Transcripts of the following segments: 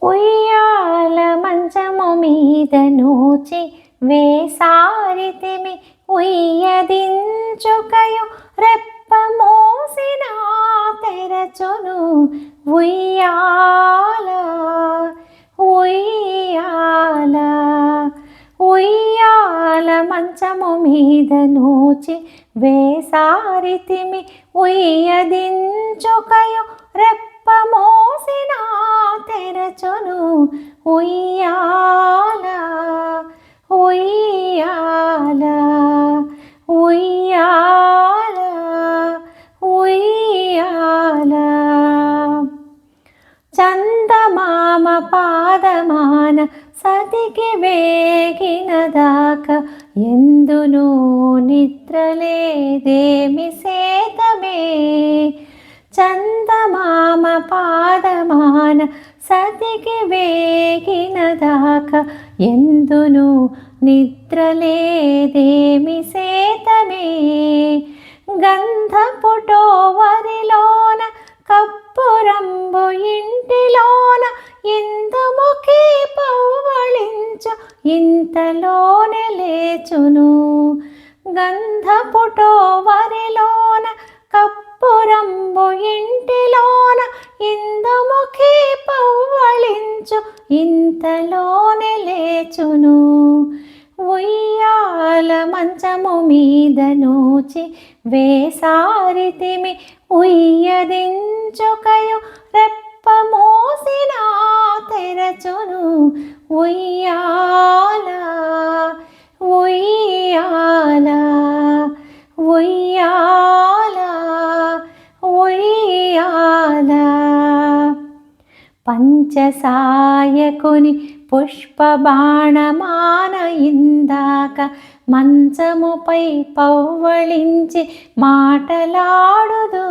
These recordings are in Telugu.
ఉయ్యాల మంచము మీద నూచి వేసారితిమి ఉయ్యదించుకయు రెప్ప మూసిన తెరచును ఉయ్యాల ఉయ్యాల ఉయ్యాల మంచము మీద నూచి వేసారితిమి ఉయ్యదించుకయు రెప్ప మోసిన తెరచును ఉయ్యాల ఉయ్యాల ఉయ్యాల ఉయ్యాల చందమామ పాదమాన సతికి వేగిన దాకా ఎందును నిద్రలేదేమి సేతమే చందమామ పాదమాన సతికి వేగిన దాకా ఎందును నిద్రలేదేమి సేతమే గంధపుటోవరిలోన కప్పురంబు ఇంటిలోన ఇందుముఖి పవ్వళించు ఇంతలోనే లేచును గంధపుటోవరిలోన కప్పురంబు ఇంటిలోన ఇందుముఖి పవ్వళించు ఇంతలోనే లేచును ఉయ్యాల మంచము మీద నూచి వేసారితిమి ఉయ్యదించుకయు రెప్ప మోసిన తెరచును ఉయ్యాల ఉయ్యాల ఉయ్యాల ఉయ్యాల పంచసాయకుని పుష్పబాణమాన ఇందాక మంచముపై పవ్వళించి మాటలాడుదు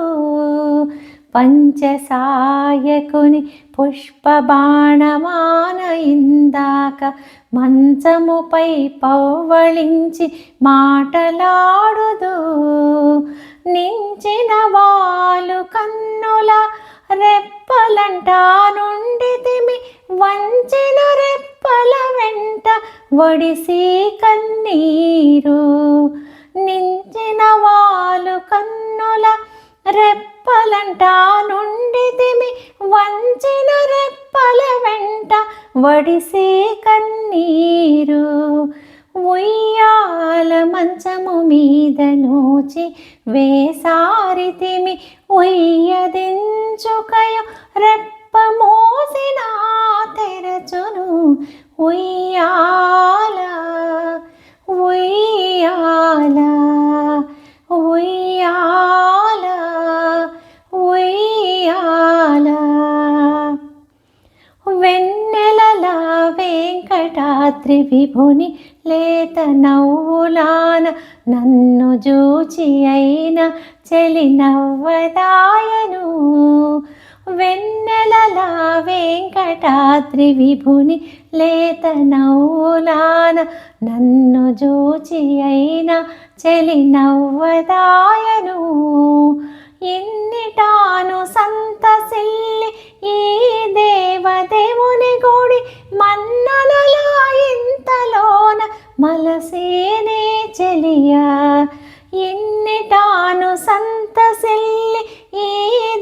పంచసాయకుని పుష్పబాణమాన ఇందాక మంచముపై పవ్వళించి మాటలాడుదు నించిన వాలు కన్నుల రెప్పలంటా నుండితిమి వంచిన రెప్పల వెంట వడిసి కన్నీరు నించిన వాలు కన్నుల రెప్పలంటా నుండితిమి వంచిన రెప్పల వెంట వడిసి కన్నీరు ఉయ్యాల మంచము మీద నూచి వేసారితిమి ఉయ్యదించుకయు రెప్ప మోసిన తెరచును ఉయ్యాల ఉయ్యాల ఉయ్యాల ఉయ్యాల వెన్నెలల వెంకటాద్రి విభుని లేత నవ్వులాన నన్ను జూచి అయిన చెలి నవ్వదాయను వెన్నెలల వెంకటాద్రి విభుని లేత నవ్వులాన నన్ను జూచి అయిన చెలి నవ్వదాయను ఎన్నిటాను సంతసిల్లి ఈ దేవదేవుని గుడి మన్ననలా ఇంతలోన మలసేనే చెలియా ఎన్నిటాను సంతసిల్లి ఈ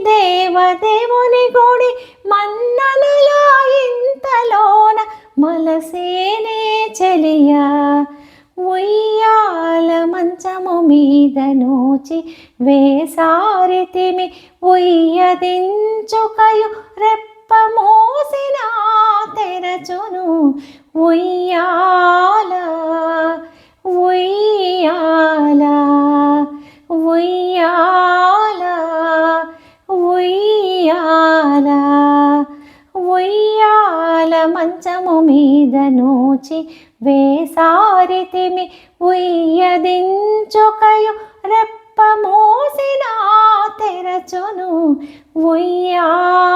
దేవదేవుని గుడి మన్ననలా ఇంతలోన మలసేనే చెలియా ఉయ్యాల మంచము మీద నూచి వేసారితిమి ఉయ్యదించుకయు రెప్ప మోసిన తెరచును ఉయ్యాల ఉయ్యాల ఉయ్యాల ఉయ్యాల ఉయ్యాల మంచము మీద నూచి వేసారితిమి ఉయ్యదించుకయు రెప్ప మోసిన తెరచును ఉయ్యాల